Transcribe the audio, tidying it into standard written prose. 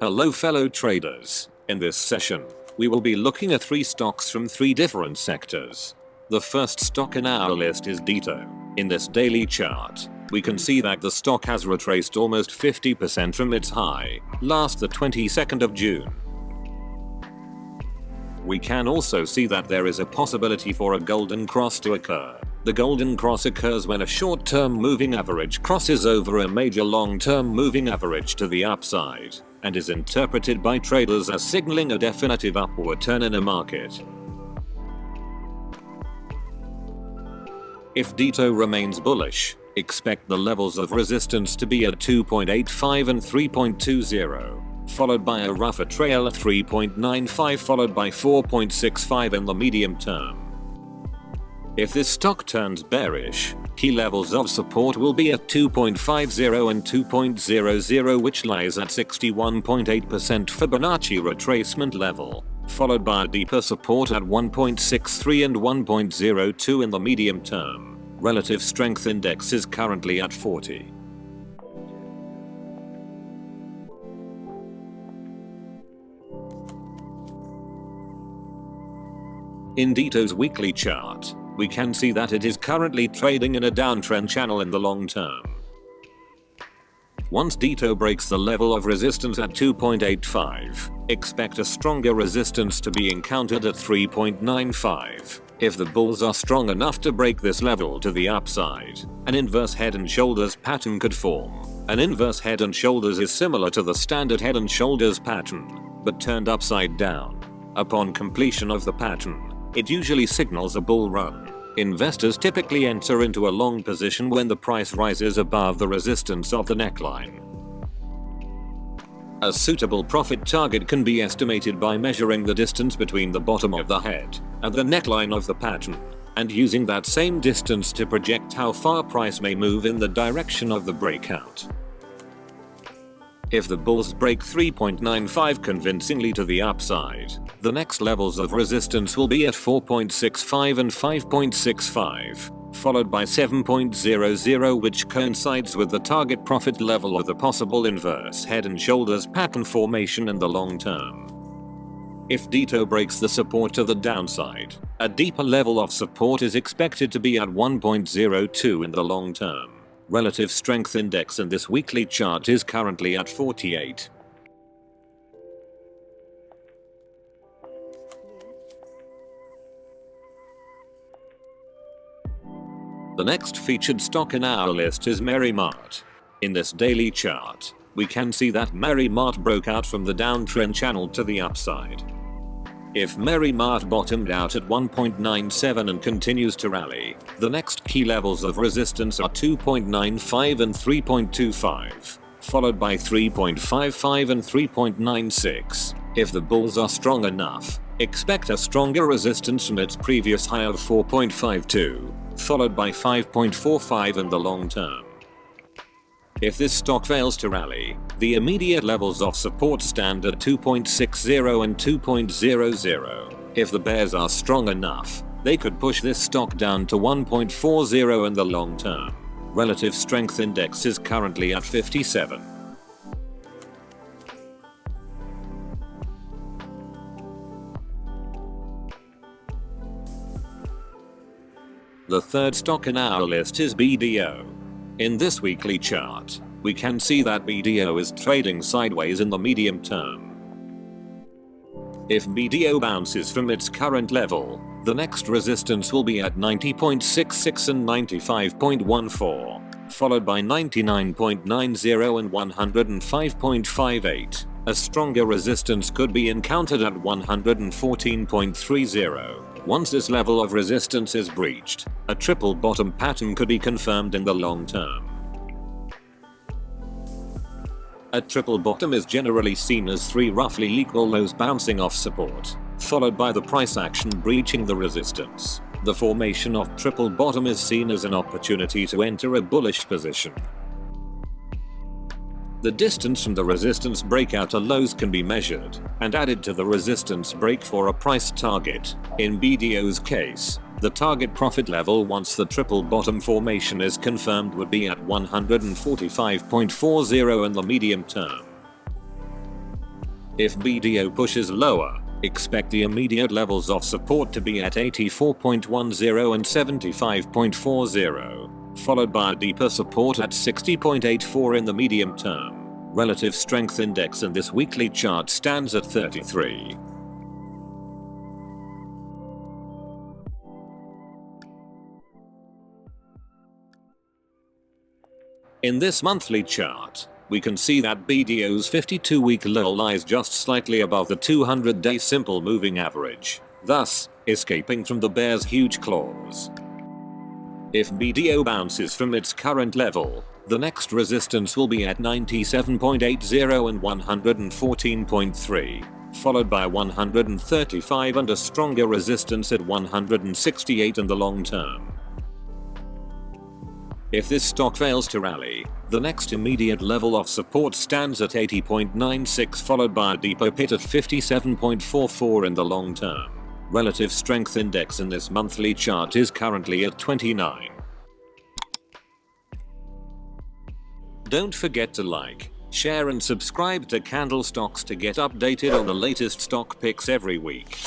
Hello fellow traders, in this session, we will be looking at 3 stocks from 3 different sectors. The first stock in our list is BDO. In this daily chart, we can see that the stock has retraced almost 50% from its high, last the 22nd of June. We can also see that there is a possibility for a golden cross to occur. The golden cross occurs when a short-term moving average crosses over a major long-term moving average to the upside, and is interpreted by traders as signaling a definitive upward turn in a market. If BDO remains bullish, expect the levels of resistance to be at 2.85 and 3.20, followed by a rougher trail at 3.95 followed by 4.65 in the medium term. If this stock turns bearish, key levels of support will be at 2.50 and 2.00, which lies at 61.8% Fibonacci retracement level, followed by a deeper support at 1.63 and 1.02 in the medium term. Relative strength index is currently at 40. In BDO's weekly chart, we can see that it is currently trading in a downtrend channel in the long term. Once BDO breaks the level of resistance at 2.85, expect a stronger resistance to be encountered at 3.95. If the bulls are strong enough to break this level to the upside, an inverse head and shoulders pattern could form. An inverse head and shoulders is similar to the standard head and shoulders pattern, but turned upside down. Upon completion of the pattern, it usually signals a bull run. Investors typically enter into a long position when the price rises above the resistance of the neckline. A suitable profit target can be estimated by measuring the distance between the bottom of the head and the neckline of the pattern, and using that same distance to project how far price may move in the direction of the breakout. If the bulls break 3.95 convincingly to the upside, the next levels of resistance will be at 4.65 and 5.65, followed by 7.00, which coincides with the target profit level of the possible inverse head and shoulders pattern formation in the long term. If BDO breaks the support to the downside, a deeper level of support is expected to be at 1.02 in the long term. Relative strength index in this weekly chart is currently at 48. The next featured stock in our list is Merrymart. In this daily chart, we can see that Merrymart broke out from the downtrend channel to the upside. If Merrymart bottomed out at 1.97 and continues to rally, the next key levels of resistance are 2.95 and 3.25, followed by 3.55 and 3.96. If the bulls are strong enough, expect a stronger resistance from its previous high of 4.52, followed by 5.45 in the long term. If this stock fails to rally, the immediate levels of support stand at 2.60 and 2.00. If the bears are strong enough, they could push this stock down to 1.40 in the long term. Relative strength index is currently at 57. The third stock in our list is BDO. In this weekly chart, we can see that BDO is trading sideways in the medium term. If BDO bounces from its current level, the next resistance will be at 90.66 and 95.14, followed by 99.90 and 105.58. A stronger resistance could be encountered at 114.30. Once this level of resistance is breached, a triple bottom pattern could be confirmed in the long term. A triple bottom is generally seen as 3 roughly equal lows bouncing off support, followed by the price action breaching the resistance. The formation of triple bottom is seen as an opportunity to enter a bullish position. The distance from the resistance breakout to lows can be measured and added to the resistance break for a price target. In BDO's case, the target profit level once the triple bottom formation is confirmed would be at 145.40 in the medium term. If BDO pushes lower, expect the immediate levels of support to be at 84.10 and 75.40, followed by a deeper support at 60.84 in the medium term. Relative strength index in this weekly chart stands at 33. In this monthly chart, we can see that BDO's 52-week low lies just slightly above the 200-day simple moving average, thus escaping from the bear's huge claws. If BDO bounces from its current level, the next resistance will be at 97.80 and 114.3, followed by 135 and a stronger resistance at 168 in the long term. If this stock fails to rally, the next immediate level of support stands at 80.96, followed by a deeper pit at 57.44 in the long term. Relative strength index in this monthly chart is currently at 29. Don't forget to like, share and subscribe to Candlestocks to get updated on the latest stock picks every week.